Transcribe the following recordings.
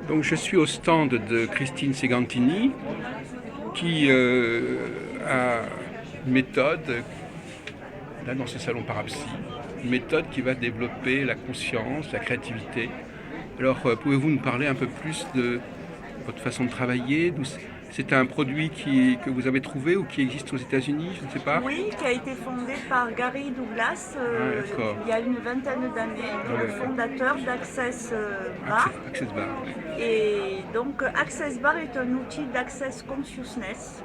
Donc je suis au stand de Christine Segantini qui a une méthode, là dans ce salon Parapsy, une méthode qui va développer la conscience, la créativité. Alors pouvez-vous nous parler un peu plus de votre façon de travailler? C'est un produit que vous avez trouvé ou qui existe aux États-Unis, je ne sais pas. Oui, qui a été fondé par Gary Douglas Ah, d'accord. il y a une vingtaine d'années, qui Ah, est le ouais. fondateur d'Access Bar. Access Bar. Oui. Et donc Access Bar est un outil d'Access Consciousness.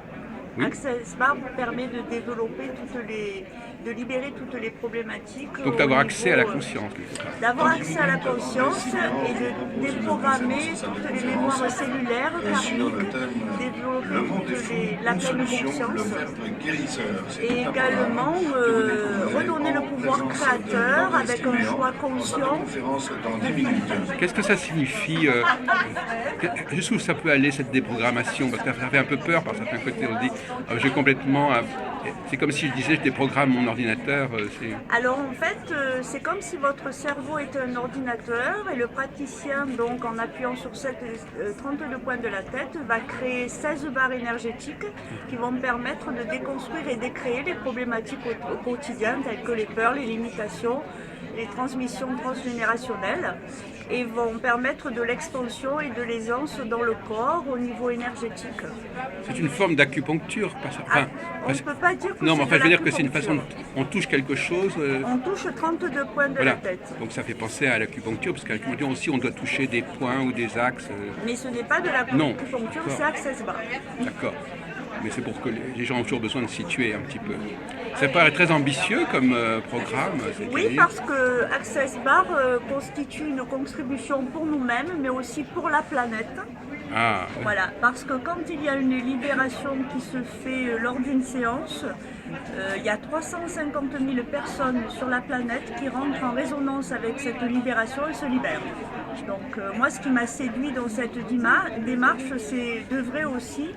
Oui. Access Bar vous permet de développer de libérer toutes les problématiques Donc au d'avoir accès à la niveau, conscience, quelque part. d'avoir accès à la conscience et de déprogrammer toutes les mémoires cellulaires, karmiques, développer la pleine conscience et également redonner le pouvoir créateur avec un choix conscient. Qu'est-ce que ça signifie jusqu'où ça peut aller cette déprogrammation? Parce que ça fait un peu peur par certains côtés. On dit j'ai complètement. C'est comme si je disais je déprogramme mon ordinateur. Alors en fait, c'est comme si votre cerveau était un ordinateur et le praticien, donc en appuyant sur 32 points de la tête, va créer 16 barres énergétiques qui vont permettre de déconstruire et décréer les problématiques au quotidien telles que les peurs, les limitations, les transmissions transgénérationnelles et vont permettre de l'expansion et de l'aisance dans le corps au niveau énergétique. C'est une forme d'acupuncture. On ne peut pas dire que non, mais c'est enfin, de je veux dire que c'est une façon. l'acupuncture. On touche quelque chose. On touche 32 points de la Voilà. tête. Donc ça fait penser à l'acupuncture, parce qu'à l'acupuncture aussi, on doit toucher des points ou des axes. Mais ce n'est pas de Non. l'acupuncture, c'est Access Bar. D'accord. Mais c'est pour que les gens ont toujours besoin de situer un petit peu. Ça paraît très ambitieux comme programme. Oui, parce que Access Bar constitue une contribution pour nous-mêmes, mais aussi pour la planète. Ah, ouais. Voilà, parce que quand il y a une libération qui se fait lors d'une séance, il y a 350 000 personnes sur la planète qui rentrent en résonance avec cette libération et se libèrent. Donc moi, ce qui m'a séduit dans cette démarche, c'est d'œuvrer aussi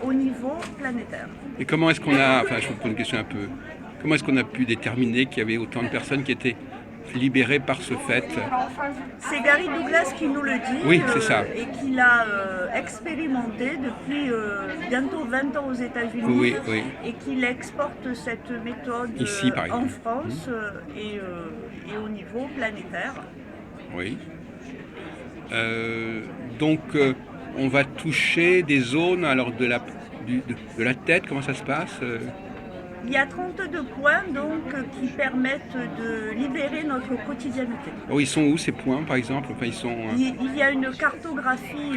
au niveau planétaire. Et comment est-ce qu'on a, enfin je vous pose une question un peu, comment est-ce qu'on a pu déterminer qu'il y avait autant de personnes qui étaient libérées par ce fait? C'est Gary Douglas qui nous le dit, Oui, c'est ça. et qui l'a expérimenté depuis bientôt 20 ans aux États-Unis, Oui, oui. et qu'il exporte cette méthode Ici, par en exemple. France et au niveau planétaire. Oui. Donc on va toucher des zones alors de la tête, comment ça se passe? Il y a 32 points donc qui permettent de libérer notre quotidienneté. Oh, ils sont où ces points par exemple? Enfin, ils sont. Il y a une cartographie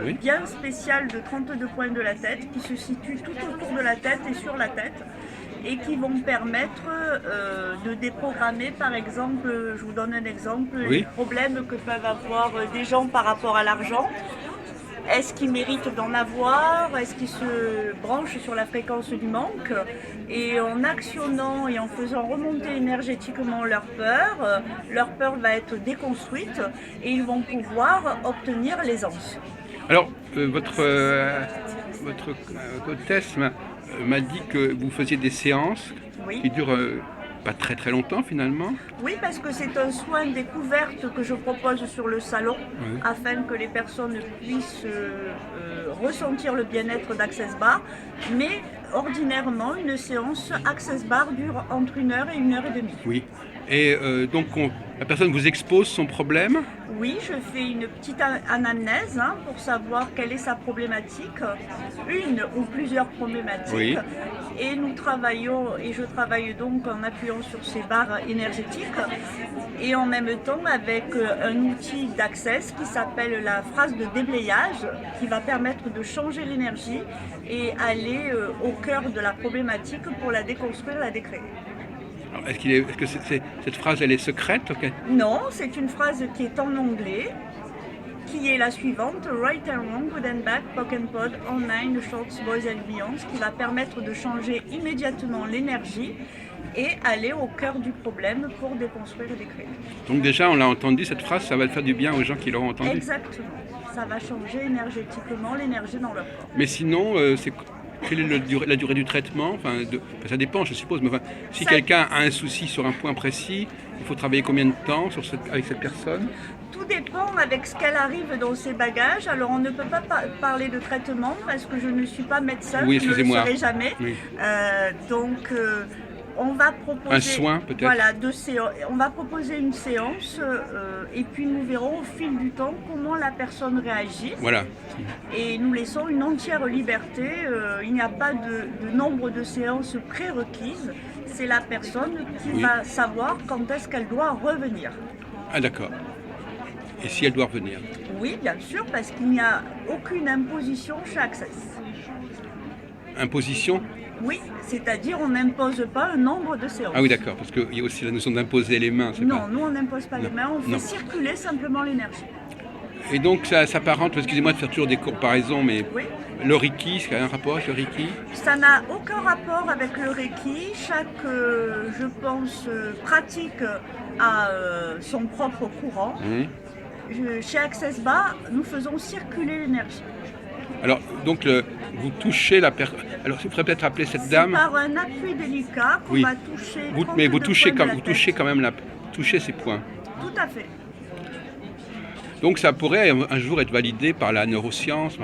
Oui. bien spéciale de 32 points de la tête qui se situent tout autour de la tête et sur la tête et qui vont permettre de déprogrammer, par exemple, je vous donne un exemple, Oui. les problèmes que peuvent avoir des gens par rapport à l'argent. Est-ce qu'ils méritent d'en avoir? Est-ce qu'ils se branchent sur la fréquence du manque? Et en actionnant et en faisant remonter énergétiquement leur peur va être déconstruite et ils vont pouvoir obtenir l'aisance. Alors votre hôtesse m'a dit que vous faisiez des séances Oui. qui durent pas très très longtemps finalement. Oui, parce que c'est un soin découverte que je propose sur le salon, Oui. afin que les personnes puissent ressentir le bien-être d'Access Bar. Mais ordinairement, une séance Access Bar dure entre 1 heure et 1 heure et demie. Oui. Et donc la personne vous expose son problème. Oui, je fais une petite anamnèse pour savoir quelle est sa problématique, une ou plusieurs problématiques. Oui. Et nous travaillons, et je travaille donc en appuyant sur ces barres énergétiques et en même temps avec un outil d'accès qui s'appelle la phrase de déblayage qui va permettre de changer l'énergie et aller au cœur de la problématique pour la déconstruire, la décréer. Alors, est-ce que cette phrase elle est secrète? Okay. Non, c'est une phrase qui est en anglais, qui est la suivante: Right and Wrong, Good and Bad, Pock and Pod, Online, Shorts, Boys and Beyond, qui va permettre de changer immédiatement l'énergie et aller au cœur du problème pour déconstruire et décréer. Donc déjà on l'a entendu, cette phrase, ça va faire du bien aux gens qui l'auront entendu. Exactement, ça va changer énergétiquement l'énergie dans leur corps. Mais sinon, Quelle est la durée du traitement? Ça dépend, je suppose, mais si quelqu'un a un souci sur un point précis, il faut travailler combien de temps avec cette personne? Tout dépend avec ce qu'elle arrive dans ses bagages. Alors on ne peut pas parler de traitement parce que je ne suis pas médecin, Oui, je ne le excusez-moi. serai jamais. Oui. On va proposer Un soin, peut-être? Voilà, on va proposer une séance et puis nous verrons au fil du temps comment la personne réagit. Voilà. Et nous laissons une entière liberté. Il n'y a pas de nombre de séances prérequises. C'est la personne qui va savoir quand est-ce qu'elle doit revenir. Ah d'accord. Et si elle doit revenir? Oui, bien sûr, parce qu'il n'y a aucune imposition chez Access. Imposition? Oui, c'est-à-dire on n'impose pas un nombre de séances. Ah oui, d'accord, parce qu'il y a aussi la notion d'imposer les mains. Non, nous on n'impose pas les mains, on fait circuler simplement l'énergie. Et donc ça s'apparente, excusez-moi de faire toujours des comparaisons, mais oui. Le Reiki, est-ce qu'il y a un rapport avec le Reiki? Ça n'a aucun rapport avec le Reiki. Chaque, je pense, pratique a son propre courant. Chez Access Bar, nous faisons circuler l'énergie. Alors, donc, vous touchez la personne. Alors, il faudrait peut-être appeler cette dame. Par un appui délicat qu'on va toucher. Mais vous touchez quand même touchez ces points. Tout à fait. Donc, ça pourrait un jour être validé par la neuroscience.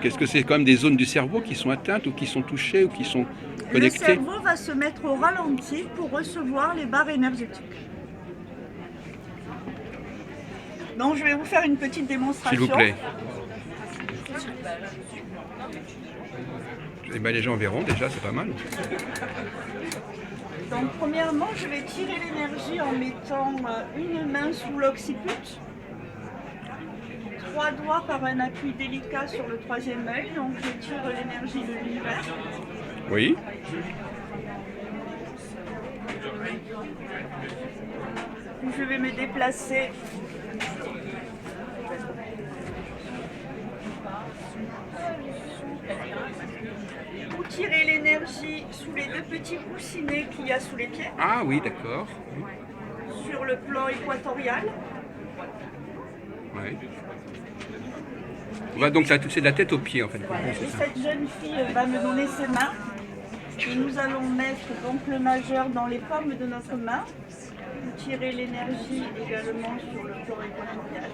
Qu'est-ce que c'est quand même des zones du cerveau qui sont atteintes ou qui sont touchées ou qui sont connectées? Le cerveau va se mettre au ralenti pour recevoir les barres énergétiques. Donc, je vais vous faire une petite démonstration. S'il vous plaît. Eh bien, les gens verront déjà, c'est pas mal. Donc, premièrement, je vais tirer l'énergie en mettant une main sous l'occiput, 3 doigts par un appui délicat sur le 3e œil. Donc, je tire l'énergie de l'univers. Oui. Je vais me déplacer. Pour tirer l'énergie sous les 2 petits coussinets qu'il y a sous les pieds. Ah oui, d'accord. Sur le plan équatorial. Oui. Ouais, donc c'est de la tête aux pieds en fait. Voilà. Et cette jeune fille va me donner ses mains. Et nous allons mettre donc le majeur dans les paumes de notre main. Pour tirer l'énergie également sur le plan équatorial.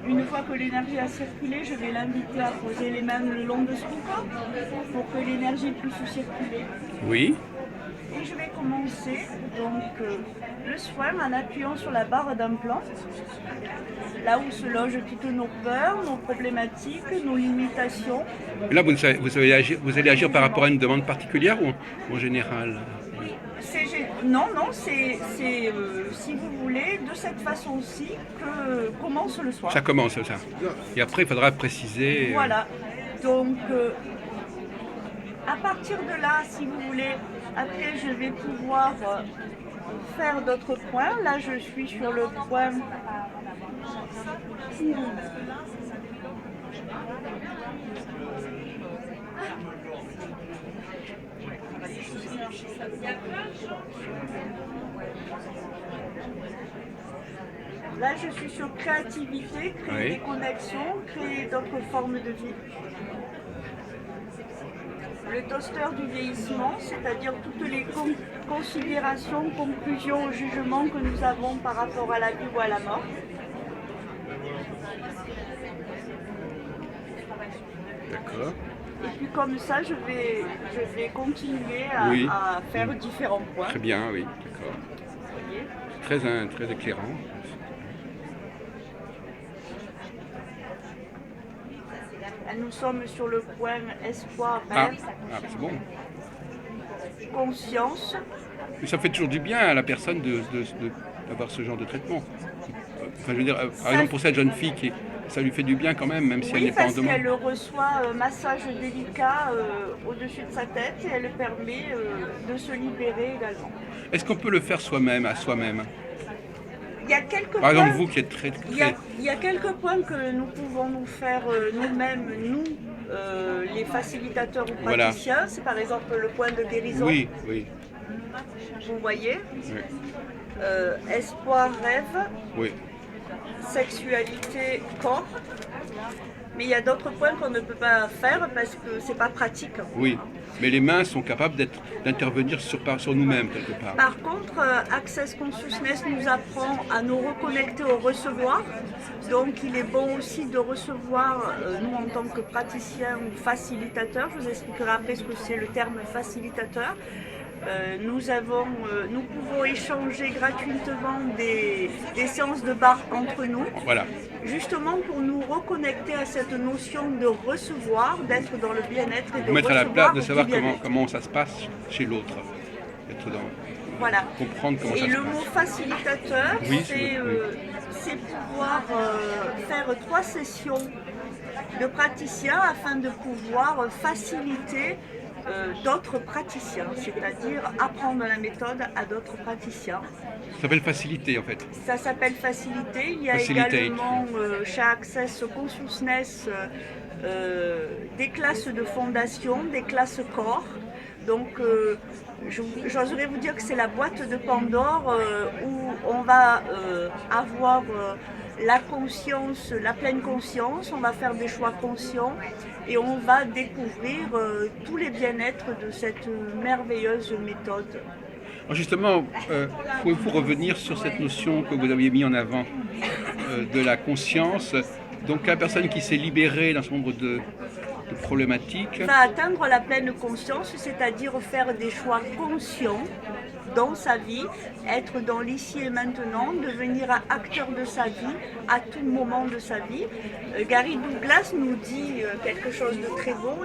Une fois que l'énergie a circulé, je vais l'inviter à poser les mains le long de son corps pour que l'énergie puisse circuler. Oui. Et je vais commencer donc le soin en appuyant sur la barre d'implant, là où se logent toutes nos peurs, nos problématiques, nos limitations. Et là, vous allez agir par rapport à une demande particulière ou en général? Non, c'est si vous voulez, de cette façon-ci que commence le soin. Ça commence, ça. Et après, il faudra préciser. Voilà. Donc, à partir de là, si vous voulez, après, je vais pouvoir faire d'autres points. Là, je suis sur le point. Là, je suis sur créativité, créer des connexions, créer d'autres formes de vie. Le toaster du vieillissement, c'est-à-dire toutes les considérations, conclusions, jugements que nous avons par rapport à la vie ou à la mort. D'accord. Et puis comme ça, je vais continuer à faire différents points. Très bien, oui, d'accord. Très éclairant. Nous sommes sur le point espoir, rêve, c'est bon. Conscience. Mais ça fait toujours du bien à la personne d'avoir ce genre de traitement. Enfin, je veux dire, par exemple, pour cette jeune fille, ça lui fait du bien quand même si elle n'est pas en demande. Oui, parce qu'elle reçoit un massage délicat au-dessus de sa tête et elle permet de se libérer également. Est-ce qu'on peut le faire soi-même, à soi-même? Il y a quelques Par exemple, vous qui êtes très... Il y a quelques points que nous pouvons nous faire nous-mêmes, les facilitateurs ou praticiens. Voilà. C'est par exemple le point de guérison. Oui. Vous voyez. Oui. Espoir, rêve. Oui. sexualité, corps. Mais il y a d'autres points qu'on ne peut pas faire parce que c'est pas pratique. Oui, mais les mains sont capables d'intervenir sur nous-mêmes quelque part. Par contre, Access Consciousness nous apprend à nous reconnecter au recevoir. Donc il est bon aussi de recevoir, nous en tant que praticiens ou facilitateurs, je vous expliquerai après ce que c'est le terme facilitateur. Nous pouvons échanger gratuitement des séances de bar entre nous, Voilà. justement pour nous reconnecter à cette notion de recevoir, d'être dans le bien-être et de Vous mettre à la recevoir place, de savoir du bien-être. comment ça se passe chez l'autre. Voilà. Comprendre comment Et ça se le passe. mot facilitateur, Oui, c'est pouvoir faire 3 sessions de praticiens afin de pouvoir faciliter d'autres praticiens, c'est-à-dire apprendre la méthode à d'autres praticiens. Ça s'appelle faciliter en fait. Ça s'appelle faciliter. Il y a Facilitate. également chez Access Consciousness des classes de fondation, des classes corps. Donc j'oserais vous dire que c'est la boîte de Pandore où on va avoir la conscience, la pleine conscience, on va faire des choix conscients et on va découvrir tous les bien-être de cette merveilleuse méthode. Alors justement, pouvez-vous revenir sur cette notion que vous aviez mis en avant de la conscience? Donc la personne qui s'est libérée d'un certain nombre de problématiques Va atteindre la pleine conscience, c'est-à-dire faire des choix conscients dans sa vie, être dans l'ici et maintenant, devenir acteur de sa vie à tout moment de sa vie. Gary Douglas nous dit quelque chose de très beau,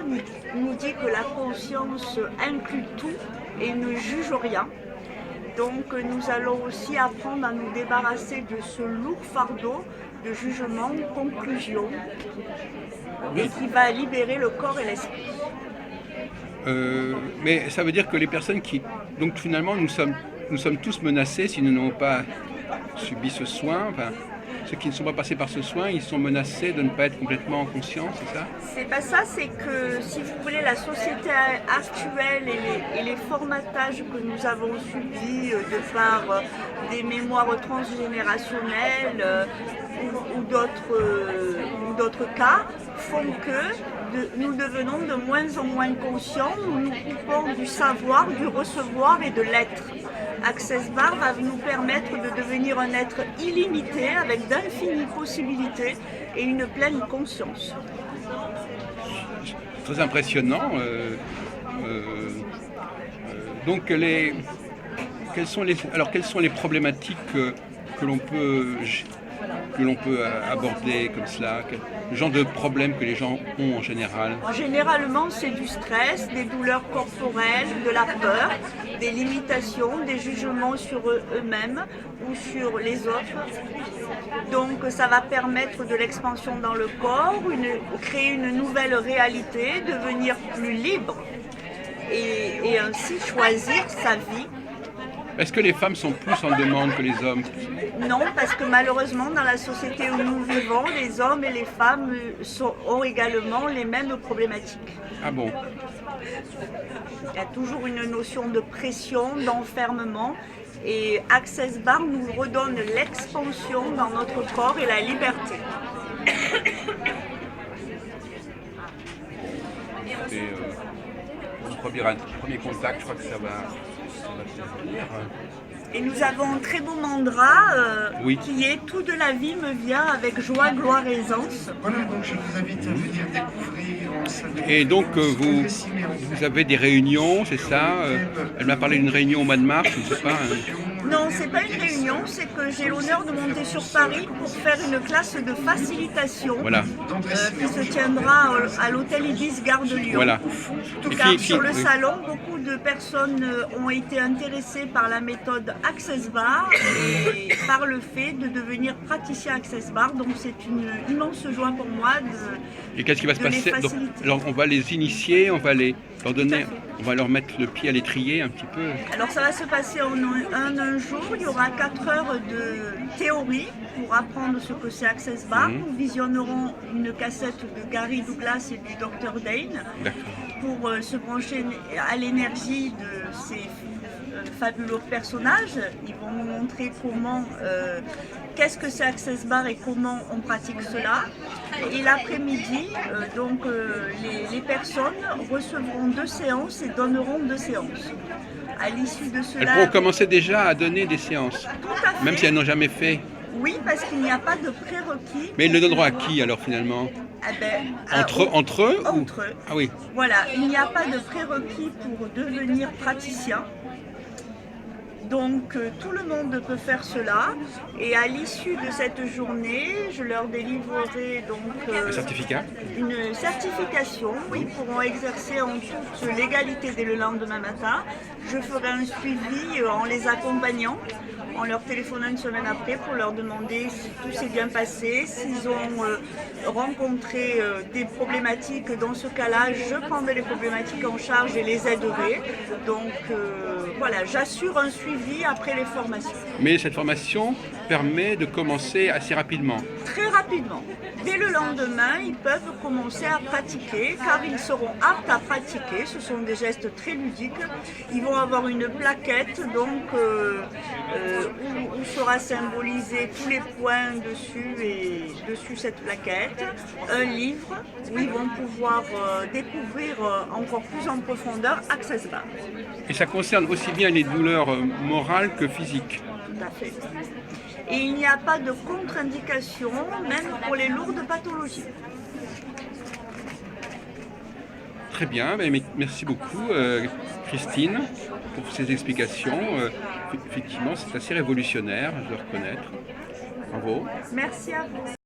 il nous dit que la conscience inclut tout et ne juge rien. Donc nous allons aussi apprendre à nous débarrasser de ce lourd fardeau de jugement, de conclusion, et qui va libérer le corps et l'esprit. Mais ça veut dire que les personnes qui... Donc finalement, nous sommes tous menacés si nous n'avons pas subi ce soin. Enfin, ceux qui ne sont pas passés par ce soin, ils sont menacés de ne pas être complètement en conscience, c'est ça? C'est pas ça, c'est que si vous voulez, la société actuelle et les formatages que nous avons subis de par des mémoires transgénérationnelles ou d'autres cas font que nous devenons de moins en moins conscients, nous nous coupons du savoir, du recevoir et de l'être. Access Bar va nous permettre de devenir un être illimité avec d'infinies possibilités et une pleine conscience. Très impressionnant. Donc quelles sont les problématiques que l'on peut aborder comme cela? Le genre de problèmes que les gens ont en général? Généralement, c'est du stress, des douleurs corporelles, de la peur, des limitations, des jugements sur eux-mêmes ou sur les autres. Donc ça va permettre de l'expansion dans le corps, créer une nouvelle réalité, devenir plus libre et ainsi choisir sa vie. Est-ce que les femmes sont plus en demande que les hommes? Non, parce que malheureusement, dans la société où nous vivons, les hommes et les femmes ont également les mêmes problématiques. Ah bon? Il y a toujours une notion de pression, d'enfermement, et Access Bar nous redonne l'expansion dans notre corps et la liberté. Et premier contact, je crois que ça va venir. Et nous avons un très beau mantra Oui. qui est « Tout de la vie me vient avec joie, gloire et aisance ». Voilà, donc je vous invite à venir découvrir en salle de Et donc conférence, vous avez des réunions, c'est ça? Elle m'a parlé d'une réunion au mois de mars, je ne sais pas. Non, c'est pas une réunion, c'est que j'ai l'honneur de monter sur Paris pour faire une classe de facilitation Voilà. qui se tiendra à l'hôtel Ibis Gare de Lyon. Voilà. Car sur le oui. salon, beaucoup de personnes ont été intéressées par la méthode Access Bar et par le fait de devenir praticien Access Bar. Donc c'est une immense joie pour moi Et qu'est-ce qui va se de les passer? Donc, faciliter. alors, on va les initier, on va leur donner, on va leur mettre le pied à l'étrier un petit peu. Alors ça va se passer en un jour, il y aura 4 heures de théorie pour apprendre ce que c'est Access Bar. Nous visionnerons une cassette de Gary Douglas et du Dr Dane D'accord. pour se brancher à l'énergie de ces fabuleux personnages. Ils vont nous montrer comment, qu'est-ce que c'est Access Bar et comment on pratique cela. Et l'après-midi, les personnes recevront 2 séances et donneront 2 séances. À l'issue de Elles cela, pourront commencer déjà à donner des séances, tout à fait. même si elles n'ont jamais fait. Oui, parce qu'il n'y a pas de prérequis. Mais ils le donneront à qui alors finalement? Eh ben, Entre eux ou... entre eux. Ah oui. Voilà, il n'y a pas de prérequis pour devenir praticien. Donc tout le monde peut faire cela et à l'issue de cette journée, je leur délivrerai Un certificat? une certification où ils pourront exercer en toute légalité dès le lendemain matin. Je ferai un suivi en les accompagnant, en leur téléphonant une semaine après pour leur demander si tout s'est bien passé, s'ils ont rencontré des problématiques. Dans ce cas-là, je prendrai les problématiques en charge et les aiderai. Donc voilà, j'assure un suivi après les formations. Mais cette formation permet de commencer assez rapidement. Très rapidement. Dès le lendemain, ils peuvent commencer à pratiquer car ils seront aptes à pratiquer. Ce sont des gestes très ludiques. Ils vont avoir une plaquette donc, où sera symbolisé tous les points dessus et dessus cette plaquette. Un livre où ils vont pouvoir découvrir encore plus en profondeur Access Bar. Et ça concerne aussi bien les douleurs morales que physiques. Tout à fait. Et il n'y a pas de contre-indication, même pour les lourdes pathologies. Très bien, mais merci beaucoup Christine pour ces explications. Effectivement, c'est assez révolutionnaire, je dois reconnaître. Bravo. Merci à vous.